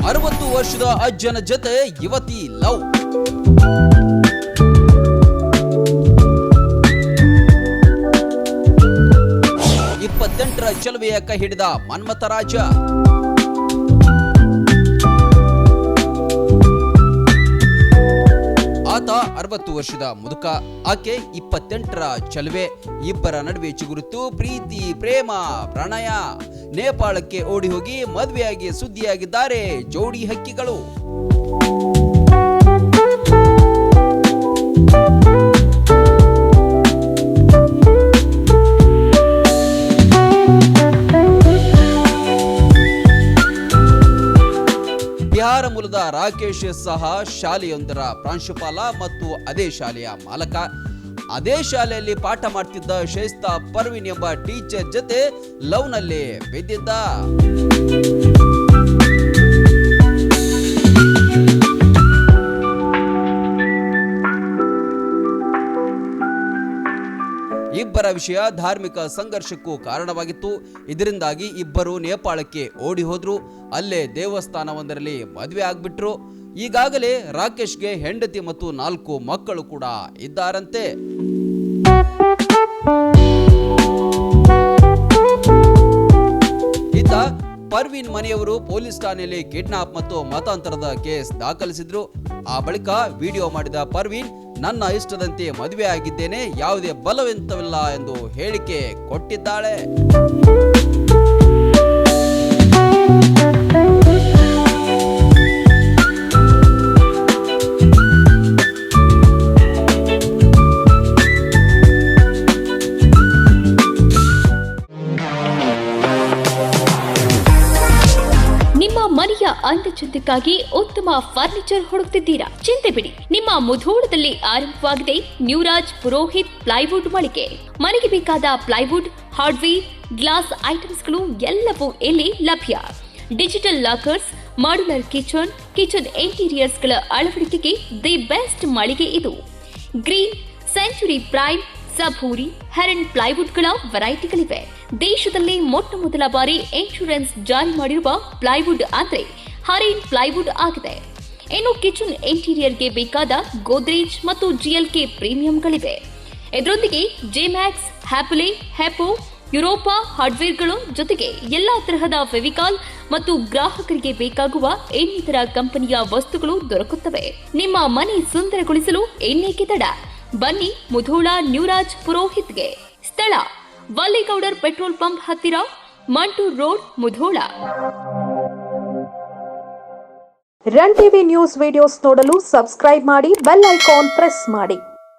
60 ವರ್ಷದ ಅಜ್ಜನ ಜೊತೆ ಯುವತಿ ಲವ್. ರ ಚಲುವೆಯ ಕೈ ಹಿಡಿದ ಮನ್ಮಥ ರಾಜ. ಆತ 60 ವರ್ಷದ ಮುದುಕ, ಆಕೆ 28ರ ಚಲುವೆ. ಇಬ್ಬರ ನಡುವೆ ಚಿಗುರುತ್ತು ಪ್ರೀತಿ, ಪ್ರೇಮ, ಪ್ರಣಯ. ನೇಪಾಳಕ್ಕೆ ಓಡಿ ಹೋಗಿ ಮದುವೆಯಾಗಿ ಸುದ್ದಿಯಾಗಿದ್ದಾರೆ ಜೋಡಿ ಹಕ್ಕಿಗಳು. ಬಿಹಾರ ಮೂಲದ ರಾಕೇಶ್ ಸಹ ಶಾಲೆಯೊಂದರ ಪ್ರಾಂಶುಪಾಲ ಮತ್ತು ಅದೇ ಶಾಲೆಯ ಮಾಲಕ. ಅದೇ ಶಾಲೆಯಲ್ಲಿ ಪಾಠ ಮಾಡ್ತಿದ್ದ ಶೈಸ್ತಾ ಪರ್ವೀನ್ ಎಂಬ ಟೀಚರ್ ಜೊತೆ ಲವ್ನಲ್ಲಿ ಬಿದ್ದಿದ್ದ. ಇಬ್ಬರ ವಿಷಯ ಧಾರ್ಮಿಕ ಸಂಘರ್ಷಕ್ಕೂ ಕಾರಣವಾಗಿತ್ತು. ಇದರಿಂದಾಗಿ ಇಬ್ಬರು ನೇಪಾಳಕ್ಕೆ ಓಡಿ ಹೋದ್ರು. ಅಲ್ಲೇ ದೇವಸ್ಥಾನವೊಂದರಲ್ಲಿ ಮದುವೆ ಆಗ್ಬಿಟ್ರು. ಈಗಾಗಲೇ ರಾಕೇಶ್ಗೆ ಹೆಂಡತಿ ಮತ್ತು 4 ಮಕ್ಕಳು ಕೂಡ ಇದ್ದಾರಂತೆ. ಇತ್ತ ಪರ್ವೀನ್ ಮನೆಯವರು ಪೊಲೀಸ್ ಠಾಣೆಯಲ್ಲಿ ಕಿಡ್ನಾಪ್ ಮತ್ತು ಮತಾಂತರದ ಕೇಸ್ ದಾಖಲಿಸಿದ್ರು. ಆ ಬಳಿಕ ವಿಡಿಯೋ ಮಾಡಿದ ಪರ್ವೀನ್, ನನ್ನ ಇಷ್ಟದಂತೆ ಮದುವೆ ಆಗಿದ್ದೇನೆ, ಯಾವುದೇ ಬಲವಂತವಿಲ್ಲ ಎಂದು ಹೇಳಿಕೆ ಕೊಟ್ಟಿದ್ದಾಳೆ. ಮನೆಯ ಅಂದಚಂದಕ್ಕಾಗಿ ಉತ್ತಮ ಫರ್ನಿಚರ್ ಹುಡುಕ್ತಿದ್ದೀರಾ? ಚಿಂತೆ ಬಿಡಿ, ನಿಮ್ಮ ಮುಧೋಳದಲ್ಲಿ ಆರಂಭವಾಗಿದೆ ನ್ಯೂರಾಜ್ ಪುರೋಹಿತ್ ಪ್ಲೈವುಡ್ ಮಳಿಗೆ. ಮನೆಗೆ ಬೇಕಾದ ಪ್ಲೈವುಡ್, ಹಾರ್ಡ್ವೇರ್, ಗ್ಲಾಸ್ ಐಟಮ್ಸ್ಗಳು ಎಲ್ಲವೂ ಇಲ್ಲಿ ಲಭ್ಯ. ಡಿಜಿಟಲ್ ಲಾಕರ್ಸ್, ಮಾಡ್ಯುಲರ್ ಕಿಚನ್ ಇಂಟೀರಿಯರ್ಸ್ಗಳ ಅಳವಡಿಕೆಗೆ ದಿ ಬೆಸ್ಟ್ ಮಳಿಗೆ ಇದು. ಗ್ರೀನ್, ಸೆಂಚುರಿ ಪ್ರೈಮ್, ಸಭೂರಿ, ಹೆರನ್ ಪ್ಲೈವುಡ್ಗಳ ವೆರೈಟಿಗಳಿವೆ. ದೇಶದಲ್ಲಿ ಮೊಟ್ಟ ಮೊದಲ ಬಾರಿ ಇನ್ಶೂರೆನ್ಸ್ ಜಾರಿ ಮಾಡಿರುವ ಪ್ಲೈವುಡ್ ಅಂದ್ರೆ ಹರೇನ್ ಪ್ಲೈವುಡ್ ಆಗಿದೆ. ಇನ್ನು ಕಿಚನ್ ಇಂಟೀರಿಯರ್ಗೆ ಬೇಕಾದ ಗೋದ್ರೇಜ್ ಮತ್ತು GLK ಪ್ರೀಮಿಯಂಗಳಿವೆ. ಇದರೊಂದಿಗೆ ಜೆಮ್ಯಾಕ್ಸ್, ಹ್ಯಾಪಲೆ, ಹೆಪೋ, ಯುರೋಪಾ ಹಾರ್ಡ್ವೇರ್ಗಳು ಜೊತೆಗೆ ಎಲ್ಲಾ ತರಹದ ಫೆವಿಕಾಲ್ ಮತ್ತು ಗ್ರಾಹಕರಿಗೆ ಬೇಕಾಗುವ ಇನ್ನಿತರ ಕಂಪನಿಯ ವಸ್ತುಗಳು ದೊರಕುತ್ತವೆ. ನಿಮ್ಮ ಮನೆ ಸುಂದರಗೊಳಿಸಲು ಇನ್ನೇಕೆ ತಡ? ಬನ್ನಿ ಮುಧೋಳ ನ್ಯೂರಾಜ್ ಪುರೋಹಿತ್ಗೆ. ಸ್ಥಳ ವಲ್ಲಿಗೌಡರ್ ಪೆಟ್ರೋಲ್ ಪಂಪ್ ಹತ್ತಿರ, Mantur road, Mudhol. Run TV news videos ನೋಡಲು ಸಬ್ಸ್ಕ್ರೈಬ್ ಮಾಡಿ, ಬೆಲ್ ಐಕಾನ್ ಪ್ರೆಸ್ ಮಾಡಿ.